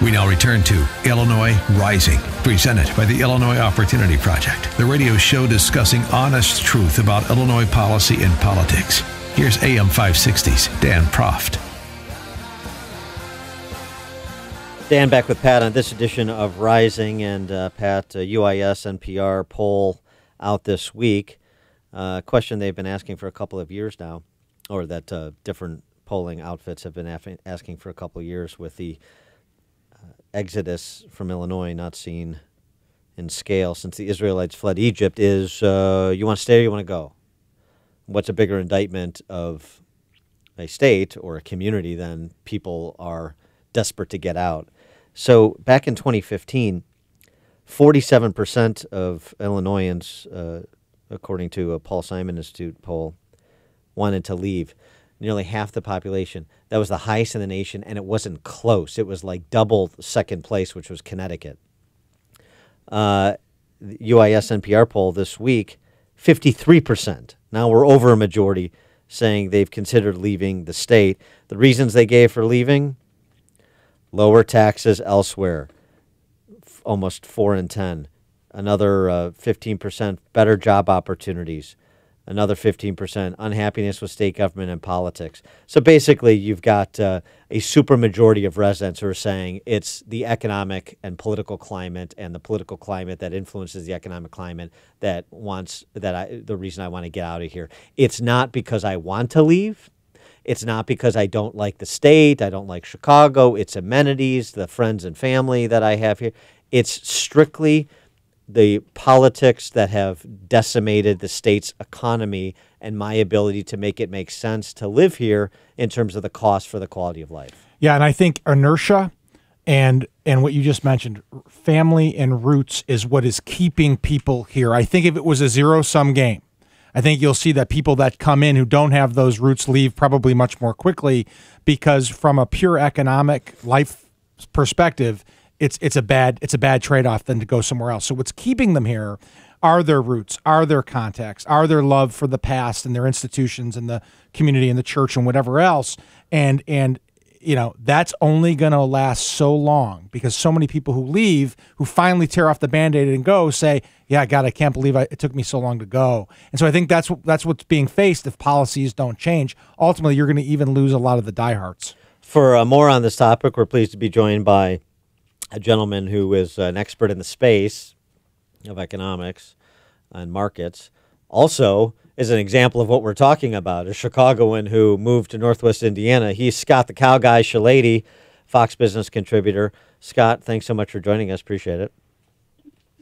We now return to Illinois Rising, presented by the Illinois Opportunity Project, the radio show discussing honest truth about Illinois policy and politics. Here's AM 560's Dan Proft. Dan back with Pat on this edition of Rising, and Pat, UIS NPR poll out this week. Question they've been asking for a couple of years now, or that different polling outfits have been asking for a couple of years, with the exodus from Illinois not seen in scale since the Israelites fled Egypt, is you want to stay or you want to go? What's a bigger indictment of a state or a community than people are desperate to get out? So back in 2015, 47% of Illinoisans, according to a Paul Simon Institute poll, wanted to leave. Nearly half the population. That was the highest in the nation, and it wasn't close. It was like double second place, which was Connecticut. The UIS NPR poll this week, 53%. Now we're over a majority saying they've considered leaving the state. The reasons they gave for leaving: lower taxes elsewhere, almost 4 in 10. Another 15%, better job opportunities. Another 15%, unhappiness with state government and politics. So basically, you've got a supermajority of residents who are saying it's the economic and political climate, and the political climate that influences the economic climate the reason I want to get out of here. It's not because I want to leave. It's not because I don't like the state. I don't like Chicago. It's amenities, the friends and family that I have here. It's strictly the politics that have decimated the state's economy and my ability to make it make sense to live here in terms of the cost for the quality of life. Yeah, and I think inertia and what you just mentioned, family and roots, is what is keeping people here. I think if it was a zero-sum game, I think you'll see that people that come in who don't have those roots leave probably much more quickly, because from a pure economic life perspective, it's a bad trade-off than to go somewhere else. So what's keeping them here are their roots, are their contacts, are their love for the past and their institutions and the community and the church and whatever else. And you know, that's only going to last so long, because so many people who leave, who finally tear off the Band-Aid and go, say, yeah, God, I can't believe it took me so long to go. And so I think that's what's being faced if policies don't change. Ultimately, you're going to even lose a lot of the diehards. For more on this topic, we're pleased to be joined by a gentleman who is an expert in the space of economics and markets. Also is an example of what we're talking about, a Chicagoan who moved to Northwest Indiana. He's Scott the Cow Guy Shalady, Fox Business contributor. Scott, thanks so much for joining us. Appreciate it.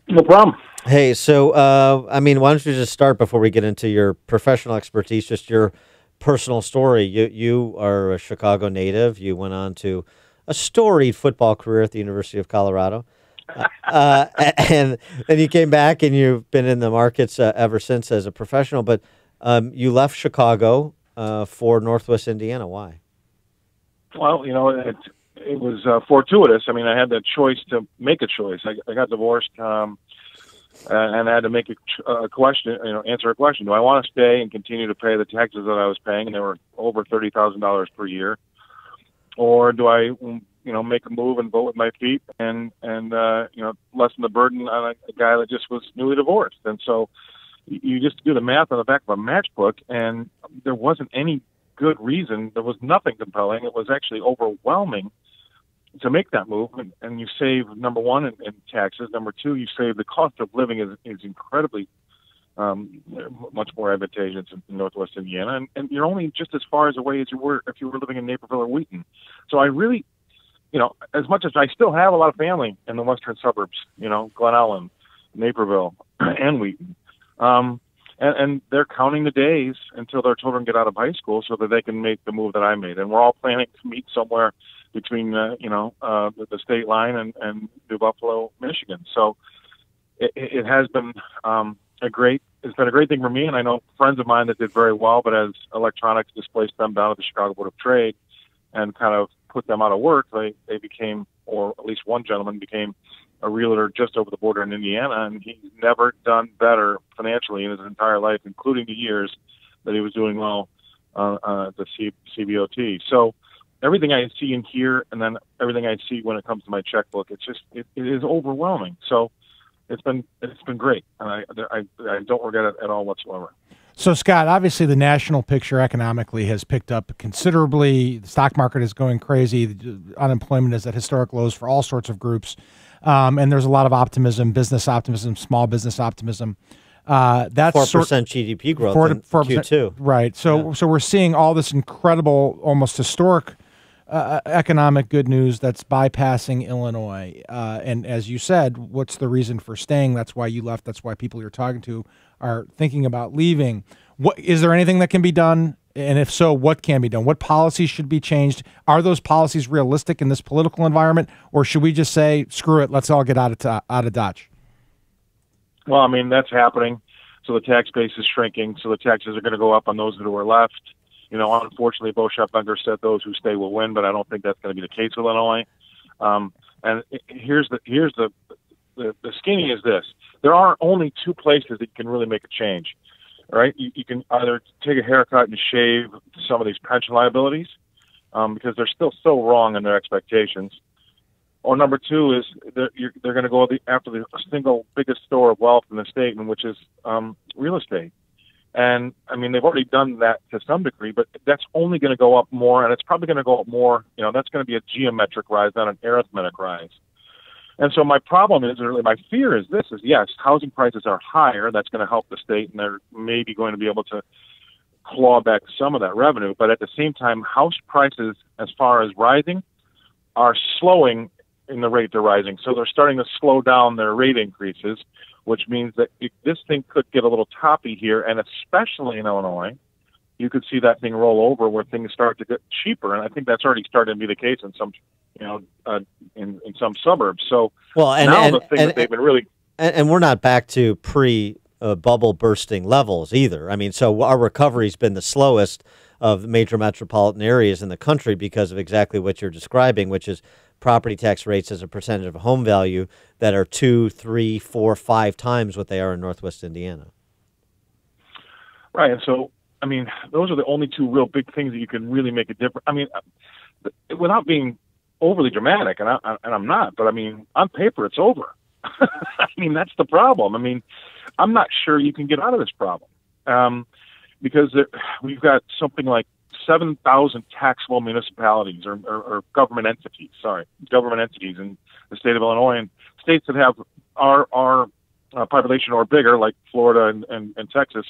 No problem. Hey, so, why don't you just start before we get into your professional expertise, just your personal story. You are a Chicago native. You went on to a storied football career at the University of Colorado. And then you came back, and you've been in the markets ever since as a professional. But you left Chicago for Northwest Indiana. Why? Well, it was fortuitous. I mean, I had the choice to make a choice. I got divorced, and I had to make a question. Answer a question: do I want to stay and continue to pay the taxes that I was paying, and they were over $30,000 per year? Or do I, make a move and vote with my feet and lessen the burden on a guy that just was newly divorced? And so you just do the math on the back of a matchbook, and there wasn't any good reason. There was nothing compelling. It was actually overwhelming to make that move. And you save, number one, in taxes. Number two, you save the cost of living is incredibly much more advantageous in Northwest Indiana, and you're only just as far as away as you were if you were living in Naperville or Wheaton. So I really, as much as I still have a lot of family in the western suburbs, Glen Ellen, Naperville, and Wheaton, and they're counting the days until their children get out of high school so that they can make the move that I made. And we're all planning to meet somewhere between the state line and New Buffalo, Michigan. So it has been it's been a great thing for me, and I know friends of mine that did very well, but as electronics displaced them down at the Chicago Board of Trade and kind of put them out of work, they became, or at least one gentleman became, a realtor just over the border in Indiana, and he's never done better financially in his entire life, including the years that he was doing well at the CBOT. So everything I see and hear, and then everything I see when it comes to my checkbook, it is overwhelming. So it's been great, and I don't regret it at all whatsoever. So, Scott, obviously the national picture economically has picked up considerably. The stock market is going crazy. The unemployment is at historic lows for all sorts of groups. And there's a lot of optimism, business optimism, small business optimism. That's 4% GDP growth in Q2. Right. So we're seeing all this incredible, almost historic economic good news that's bypassing Illinois. And as you said, what's the reason for staying? That's why you left. That's why people you're talking to are thinking about leaving. What is there anything that can be done? And if so, what can be done? What policies should be changed? Are those policies realistic in this political environment, or should we just say, screw it, let's all get out of Dodge? Well, I mean, that's happening. So the tax base is shrinking. So the taxes are going to go up on those who are left. Unfortunately, Bo Scheppenger said those who stay will win, but I don't think that's going to be the case with Illinois. And here's the skinny is this. There are only two places that you can really make a change, right? You can either take a haircut and shave some of these pension liabilities because they're still so wrong in their expectations. Or number two is they're going to go after the single biggest store of wealth in the state, which is real estate. And, I mean, they've already done that to some degree, but that's only going to go up more, and it's probably going to go up more. That's going to be a geometric rise, not an arithmetic rise. And so my problem is, or my fear is this, is yes, housing prices are higher. That's going to help the state, and they're maybe going to be able to claw back some of that revenue. But at the same time, house prices, as far as rising, are slowing in the rate they're rising. So they're starting to slow down their rate increases, which means that this thing could get a little toppy here, and especially in Illinois, you could see that thing roll over where things start to get cheaper, and I think that's already starting to be the case in some, in some suburbs. So they've been really, and we're not back to pre-bubble bursting levels either. I mean, so our recovery's been the slowest of major metropolitan areas in the country because of exactly what you're describing, which is property tax rates as a percentage of home value that are 2, 3, 4, 5 times what they are in Northwest Indiana. Right. And so, I mean, those are the only two real big things that you can really make a difference. I mean, without being overly dramatic, and I'm not, but I mean, on paper, it's over. I mean, that's the problem. I mean, I'm not sure you can get out of this problem because we've got something like 7,000 taxable municipalities or government entities in the state of Illinois, and states that have our population or bigger, like Florida and Texas,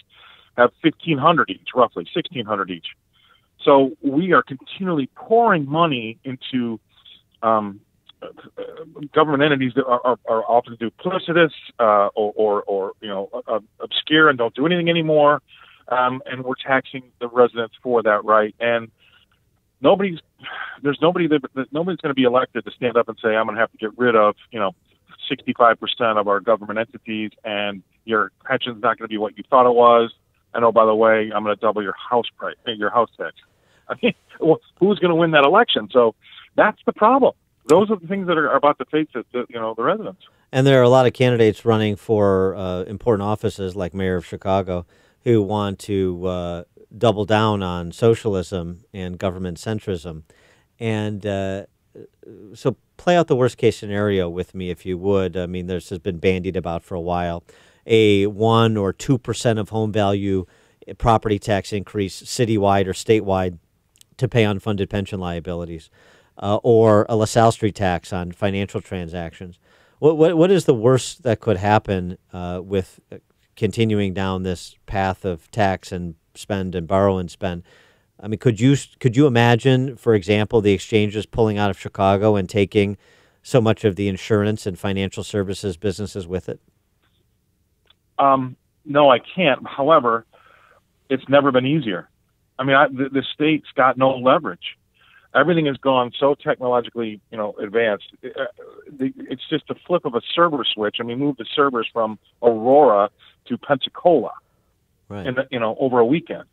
have 1,500 each, roughly 1,600 each. So we are continually pouring money into government entities that are often duplicitous or obscure and don't do anything anymore. And we're taxing the residents for that right. And nobody's going to be elected to stand up and say, I'm going to have to get rid of, 65% of our government entities, and your pension's not going to be what you thought it was. And oh, by the way, I'm going to double your house price, your house tax. I mean, well, who's going to win that election? So that's the problem. Those are the things that are about to face the residents. And there are a lot of candidates running for important offices, like mayor of Chicago, who want to double down on socialism and government centrism. And so play out the worst case scenario with me, if you would. I mean, this has been bandied about for a while. A 1 or 2% of home value property tax increase citywide or statewide to pay unfunded pension liabilities, or a LaSalle Street tax on financial transactions. What is the worst that could happen with continuing down this path of tax and spend and borrow and spend? I mean, could you imagine, for example, the exchanges pulling out of Chicago and taking so much of the insurance and financial services businesses with it? No, I can't. However, it's never been easier. I mean, the state's got no leverage. Everything has gone so technologically, advanced. It's just a flip of a server switch, and we moved the servers from Aurora to Pensacola, right, over a weekend.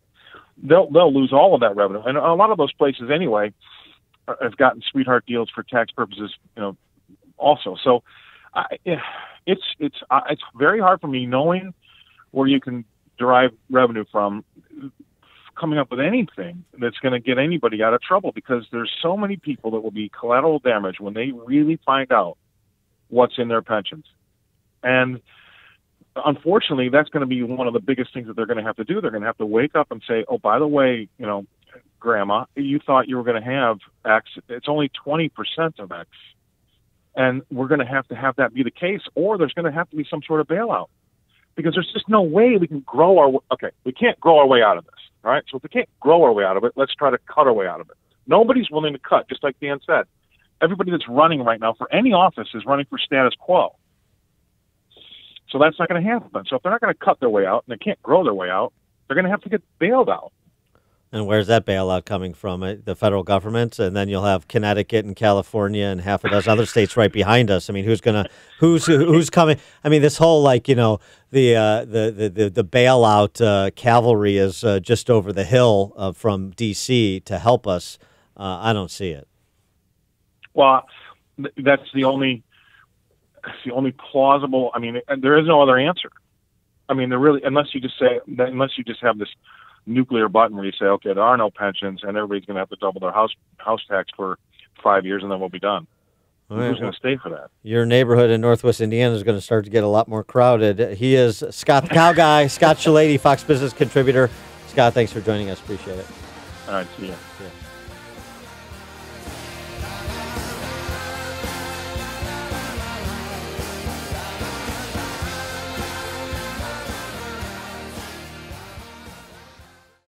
They'll lose all of that revenue, and a lot of those places anyway have gotten sweetheart deals for tax purposes, also. So it's very hard for me knowing where you can derive revenue from, coming up with anything that's going to get anybody out of trouble, because there's so many people that will be collateral damage when they really find out what's in their pensions. And unfortunately, that's going to be one of the biggest things that they're going to have to do. They're going to have to wake up and say, oh, by the way, Grandma, you thought you were going to have X. It's only 20% of X. And we're going to have that be the case, or there's going to have to be some sort of bailout, because there's just no way we can we can't grow our way out of this, all right? So if we can't grow our way out of it, let's try to cut our way out of it. Nobody's willing to cut, just like Dan said. Everybody that's running right now for any office is running for status quo. So that's not going to happen. So if they're not going to cut their way out and they can't grow their way out, they're going to have to get bailed out. And where's that bailout coming from? The federal government, and then you'll have Connecticut and California and half a dozen other states right behind us. I mean, who's coming? I mean, this whole the bailout cavalry is just over the hill from D.C. to help us. I don't see it. Well, that's the only plausible. I mean, there is no other answer. I mean, unless you just have this nuclear button where you say, okay, there are no pensions, and everybody's going to have to double their house tax for 5 years, and then we'll be done. Right. Who's going to stay for that? Your neighborhood in Northwest Indiana is going to start to get a lot more crowded. He is Scott the Cow Guy, Scott Shalady, Fox Business contributor. Scott, thanks for joining us. Appreciate it. All right, see ya. Yeah.